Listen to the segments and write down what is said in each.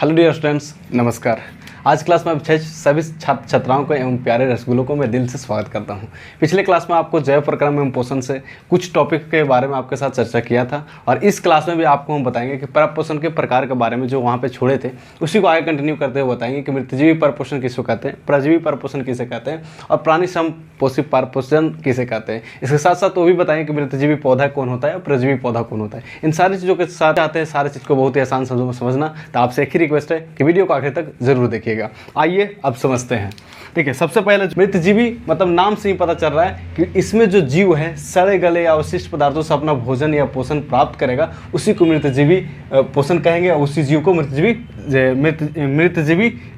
Hello dear students, नमस्कार। आज class में सभी छात्र छात्राओं को एवं प्यारे रसगुल्लों को मैं दिल से स्वागत करता हूं। पिछले क्लास में आपको जैव प्रक्रम एवं पोषण से कुछ टॉपिक के बारे में आपके साथ चर्चा किया था और इस क्लास में भी आपको हम बताएंगे कि परपोषण के प्रकार के बारे में जो वहाँ पे छोड़े थे उसी को आगे कंटिन्यू करते हुए बताएंगे कि मृतजीवी परपोषण किसे कहते हैं, परजीवी परपोषण किसे कहते हैं और प्राणी समपोषी परपोषण किसे कहते हैं। इसके साथ साथ वो भी बताएंगे कि मृतजीवी पौधा कौन होता है और परजीवी पौधा कौन होता है। इन सारी चीज़ों के साथ आते हैं, सारी चीज़ को बहुत ही आसान शब्दों में समझना। तो आपसे एक ही रिक्वेस्ट है कि वीडियो को आखिर तक जरूर देखिएगा। आइए अब समझते हैं। ठीक है, सबसे पहले मृतजीवी मतलब नाम से ही पता चल रहा है कि इसमें जो जीव है सड़े गले या अवशिष्ट पदार्थों से अपना भोजन या पोषण प्राप्त करेगा, उसी को मृतजीवी पोषण कहेंगे और उसी जीव को मृतजीवी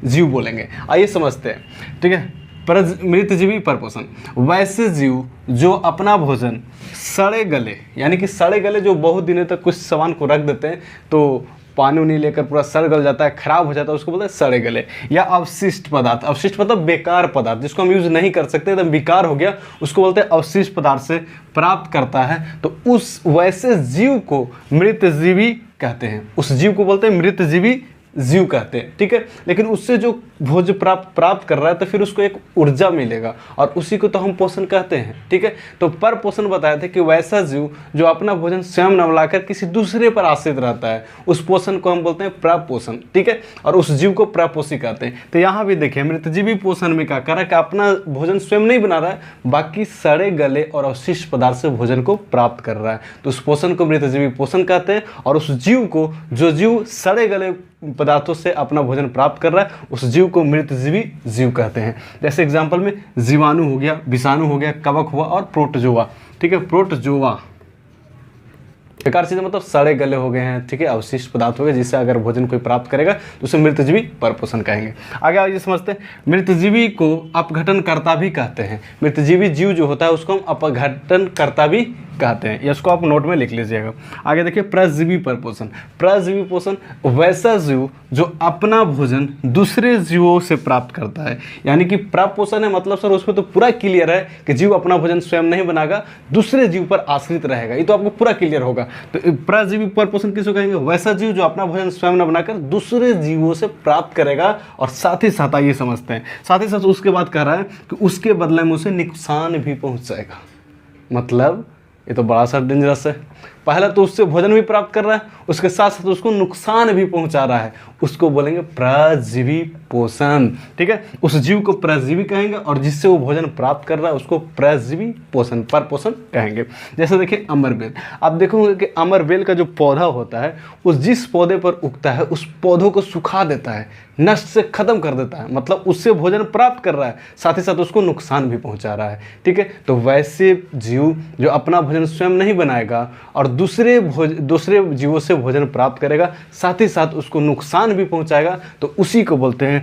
जीव बोलेंगे। आइए समझते हैं। ठीक है, मृतजीवी परपोषण वैसे जीव जो अपना भोजन सड़े गले यानी कि सड़े गले जो बहुत दिनों तक कुछ सामान को रख देते हैं तो पानी उनी लेकर पूरा सड़ गल जाता है, खराब हो जाता है, उसको बोलते हैं सड़े गले। या अवशिष्ट पदार्थ, अवशिष्ट मतलब बेकार पदार्थ जिसको हम यूज नहीं कर सकते, एकदम बेकार हो गया, उसको बोलते हैं अवशिष्ट पदार्थ से प्राप्त करता है, तो उस वैसे जीव को मृतजीवी कहते हैं। उस जीव को बोलते हैं मृतजीवी जीव कहते हैं। ठीक है, लेकिन उससे जो भोज्य प्राप्त कर रहा है तो फिर उसको एक ऊर्जा मिलेगा और उसी को तो हम पोषण कहते हैं। ठीक है, तो पर पोषण बताया था कि वैसा जीव जो अपना भोजन स्वयं न बनाकर किसी दूसरे पर आश्रित रहता है, उस पोषण को हम बोलते हैं प्रपोषण। ठीक है, और उस जीव को प्रपोषी कहते हैं। तो यहाँ भी देखिए मृतजीवी पोषण में क्या कर रहा है कि अपना भोजन स्वयं नहीं बना रहा है, बाकी सड़े गले और अवशिष्ट पदार्थ से भोजन को प्राप्त कर रहा है, तो उस पोषण को मृतजीवी पोषण कहते हैं। और उस जीव को, जो जीव सड़े गले पदार्थों से अपना भोजन प्राप्त कर रहा है, उस जीव को मृतजीवी जीव कहते हैं। जैसे एग्जांपल में जीवाणु हो गया, विषाणु हो गया, कवक हुआ और प्रोटोजोआ। ठीक है, प्रोटोजोआ बेकार चीज़ें मतलब सड़े गले हो गए हैं। ठीक है, अवशिष्ट पदार्थ हो गए जिससे अगर भोजन कोई प्राप्त करेगा तो उसे मृतजीवी परपोषण कहेंगे। आगे आइए समझते हैं। मृतजीवी को अपघटनकर्ता भी कहते हैं। मृतजीवी जीव जो होता है उसको हम अपघटनकर्ता भी कहते हैं, इसको आप नोट में लिख लीजिएगा। आगे देखिए परजीवी परपोषण। परजीवी पोषण वैसा जीव जो अपना भोजन दूसरे जीवों से प्राप्त करता है, यानी कि प्रपोषण है मतलब सर उसमें तो पूरा क्लियर है कि जीव अपना भोजन स्वयं नहीं बनाएगा, दूसरे जीव पर आश्रित रहेगा, ये तो आपको पूरा क्लियर होगा। तो परजीवी परपोषण किसको कहेंगे? वैसा जीव जो अपना भोजन स्वयं न बनाकर दूसरे जीवों से प्राप्त करेगा और साथ ही साथ आइए समझते हैं, साथ ही साथ उसके बाद कह रहा है कि उसके बदले में उसे नुकसान भी पहुंचाएगा। मतलब ये तो बड़ा सा डेंजरस है। पहला तो उससे भोजन भी प्राप्त कर रहा है, उसके साथ साथ उसको नुकसान भी पहुंचा रहा है, उसको बोलेंगे परजीवी पोषण। ठीक है, उस जीव को परजीवी कहेंगे और जिससे वो भोजन प्राप्त कर रहा है उसको परजीवी पोषण परपोषण कहेंगे। जैसे देखिए अमरबेल, आप देखोगे कि अमरबेल का जो पौधा होता है उस जिस पौधे पर उगता है उस पौधों को सुखा देता है, नष्ट से खत्म कर देता है, मतलब उससे भोजन प्राप्त कर रहा है, साथ ही साथ उसको नुकसान भी पहुंचा रहा है। ठीक है, तो वैसे जीव जो अपना भोजन स्वयं नहीं बनाएगा और दूसरे जीवों से भोजन प्राप्त करेगा, साथ ही साथ उसको नुकसान भी पहुंचाएगा, तो उसी को बोलते हैं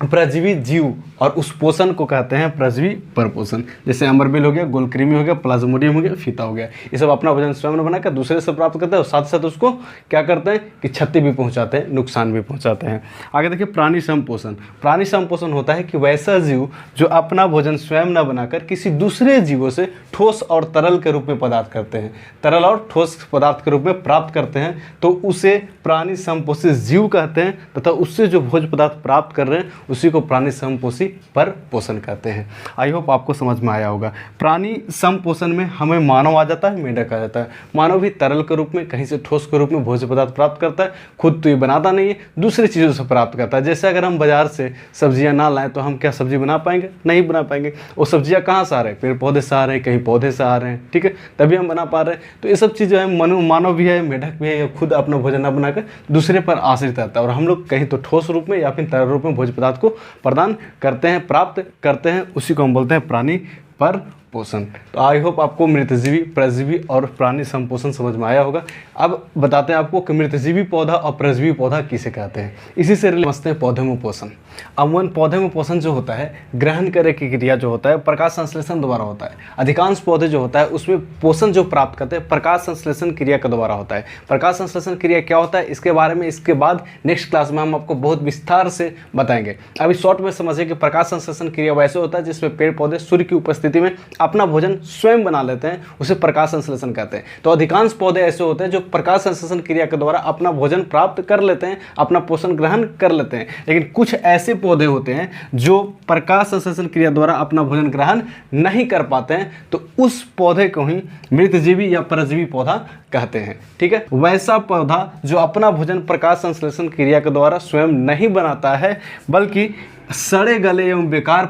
परजीवी जीव और उस पोषण को कहते हैं परजीवी परपोषण। जैसे अमरबेल हो गया, गोलकृमि हो गया, प्लाज्मोडियम हो गया, फीता हो गया, ये सब अपना भोजन स्वयं न बनाकर दूसरे से प्राप्त करते हैं और साथ साथ उसको क्या करते हैं कि क्षति भी पहुंचाते हैं, नुकसान भी पहुंचाते हैं। आगे देखिए प्राणी समपोषण। प्राणी समपोषण होता है कि वैसा जीव जो अपना भोजन स्वयं न बनाकर किसी दूसरे जीवों से ठोस और तरल के रूप में पदार्थ करते हैं, तरल और ठोस पदार्थ के रूप में प्राप्त करते हैं, तो उसे प्राणी समपोषी जीव कहते हैं, तथा उससे जो भोज्य पदार्थ प्राप्त कर रहे हैं उसी को प्राणी समपोषी परपोषण कहते हैं। आई होप आपको समझ में आया होगा। प्राणी समपोषण में हमें मानव आ जाता है, मेंढक आ जाता है। मानव भी तरल के रूप में, कहीं से ठोस के रूप में भोज्य पदार्थ प्राप्त करता है, खुद तो ये बनाता नहीं है, दूसरी चीज़ों से प्राप्त करता है। जैसे अगर हम बाजार से सब्जियां ना लाएं तो हम क्या सब्जी बना पाएंगे? नहीं बना पाएंगे। वो सब्जियां कहाँ से आ रहे हैं? पेड़ पौधे से आ रहे हैं, कहीं पौधे से आ रहे हैं। ठीक है, तभी हम बना पा रहे हैं। तो ये सब चीज़ जो है मानव भी है, मेंढक भी है, खुद अपना भोजन न बनाकर दूसरे पर आश्रित रहता है और हम लोग कहीं तो ठोस रूप में या फिर तरल रूप में भोज्य पदार्थ को प्रदान करते हैं, प्राप्त करते हैं, उसी को हम बोलते हैं प्राणी परपोषण। तो आई होप आपको मृतजीवी, परजीवी और प्राणी समपोषण समझ में आया होगा। अब बताते हैं आपको कि मृतजीवी पौधा और परजीवी पौधा किसे कहते हैं। इसी से समझते हैं पौधे में पोषण। अमूमन पौधे में पोषण जो होता है, ग्रहण करने की क्रिया जो होता है प्रकाश संश्लेषण द्वारा होता है। अधिकांश पौधे जो होता है उसमें पोषण जो प्राप्त करते हैं प्रकाश संश्लेषण क्रिया के द्वारा होता है। प्रकाश संश्लेषण क्रिया क्या होता है इसके बारे में इसके बाद नेक्स्ट क्लास में हम आपको बहुत विस्तार से बताएंगे। अभी शॉर्ट में समझिए कि प्रकाश संश्लेषण क्रिया वैसे होता है जिसमें पेड़ पौधे सूर्य की उपस्थिति स्थिति में अपना भोजन स्वयं बना लेते हैं, उसे प्रकाश संश्लेषण कहते हैं। तो अधिकांश पौधे ऐसे होते हैं जो प्रकाश संश्लेषण क्रिया के द्वारा अपना भोजन प्राप्त कर लेते हैं, अपना पोषण ग्रहण कर लेते हैं। लेकिन कुछ ऐसे पौधे होते हैं जो प्रकाश संश्लेषण क्रिया द्वारा अपना भोजन ग्रहण नहीं कर पाते हैं, तो उस पौधे को ही मृतजीवी या परजीवी पौधा कहते हैं। ठीक है, वैसा पौधा जो अपना भोजन प्रकाश संश्लेषण क्रिया के द्वारा स्वयं नहीं बनाता है, बल्कि सड़े गले एवं बेकार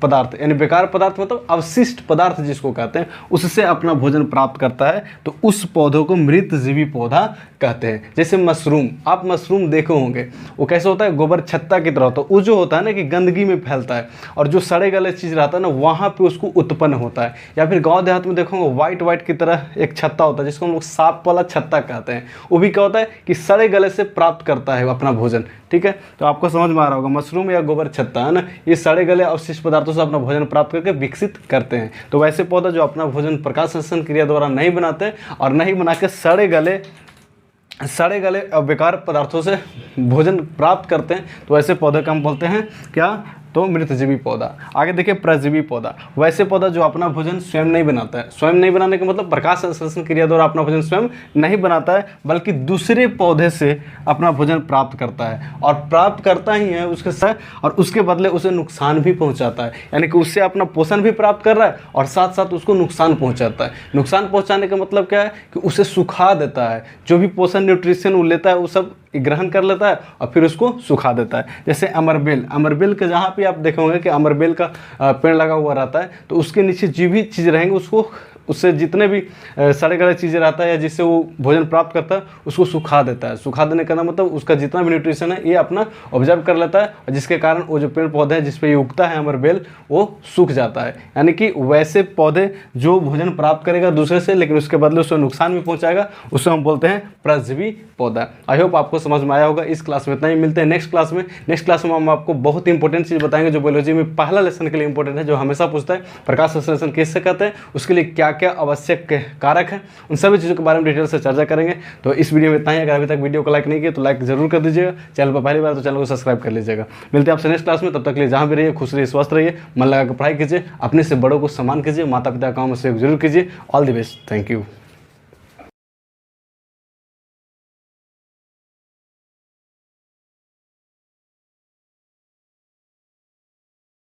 पदार्थ, यानी बेकार पदार्थ मतलब अवशिष्ट पदार्थ जिसको कहते हैं, उससे अपना भोजन प्राप्त करता है, तो उस पौधों को मृतजीवी पौधा कहते हैं। जैसे मशरूम, आप मशरूम देखे होंगे, वो कैसे होता है, गोबर छत्ता की तरह होता है। वो जो होता है ना कि गंदगी में फैलता है, और जो सड़े गले चीज़ रहता है ना वहाँ पे उसको उत्पन्न होता है। या फिर गांव देहात में देखोगे वाइट की तरह एक छत्ता होता है जिसको हम लोग सांप वाला छत्ता कहते हैं। वो भी क्या होता है कि सड़े गले से प्राप्त करता है अपना भोजन। ठीक है, तो आपको समझ में आ रहा होगा, मशरूम या गोबर छत्ता है ना, ये सड़े गले अवशिष्ट पदार्थों से अपना भोजन प्राप्त करके विकसित करते हैं। तो वैसे पौधा जो अपना भोजन प्रकाश संश्लेषण क्रिया द्वारा नहीं बनाते और नहीं बना के सड़े गले और बेकार पदार्थों से भोजन प्राप्त करते हैं, तो ऐसे पौधे का हम बोलते हैं क्या, तो मृतजीवी पौधा। आगे देखिए परजीवी पौधा, वैसे पौधा जो अपना भोजन स्वयं नहीं बनाता है। स्वयं नहीं बनाने का मतलब प्रकाश संश्लेषण क्रिया द्वारा अपना भोजन स्वयं नहीं बनाता है, बल्कि दूसरे पौधे से अपना भोजन प्राप्त करता है, और प्राप्त करता ही है उसके साथ, और उसके बदले उसे नुकसान भी पहुंचाता है। यानी कि उससे अपना पोषण भी प्राप्त कर रहा है और साथ साथ उसको नुकसान पहुंचाता है। नुकसान पहुंचाने का मतलब क्या है कि उसे सुखा देता है, जो भी पोषण न्यूट्रिशन वो लेता है वो सब ग्रहण कर लेता है और फिर उसको सुखा देता है। जैसे अमरबेल के जहाँ पे आप देखेंगे कि अमरबेल का पेड़ लगा हुआ रहता है, तो उसके नीचे जो भी चीज़ रहेंगे उससे जितने भी सड़े गले चीज़ें रहता है या जिससे वो भोजन प्राप्त करता है उसको सुखा देता है। सुखा देने का मतलब उसका जितना भी न्यूट्रिशन है ये अपना ऑब्जर्व कर लेता है, और जिसके कारण वो जो पेड़ पौधे हैं जिस पे ये उगता है अमरबेल, वो सूख जाता है। यानी कि वैसे पौधे जो भोजन प्राप्त करेगा दूसरे से, लेकिन उसके बदले उसको नुकसान भी पहुँचाएगा, उसको हम बोलते हैं परजीवी पौधा। आई होप आपको समझ में आया होगा। इस क्लास में इतना ही, मिलते हैं नेक्स्ट क्लास में हम आपको बहुत इंपॉर्टेंट चीज़ बताएंगे जो बायोलॉजी में पहला लेसन के लिए इंपॉर्टेंट है, जो हमेशा पूछता है प्रकाश संश्लेषण किससे कहते हैं, उसके लिए क्या क्या आवश्यक कारक हैं, उन सभी चीज़ों के बारे में डिटेल से चर्चा करेंगे। तो इस वीडियो में इतना ही। अगर अभी तक वीडियो को लाइक नहीं किया तो लाइक जरूर कर दीजिएगा, चैनल पर पहली बार तो चैनल को सब्सक्राइब कर लीजिएगा। मिलते हैं आपसे नेक्स्ट क्लास में, तब तक के लिए जहाँ भी रहिए खुश रहिए, स्वस्थ रहिए, मन लगा कर पढ़ाई कीजिए, अपने से बड़ों को सम्मान कीजिए, माता पिता का काम सहयोग जरूर कीजिए। All the best, thank you.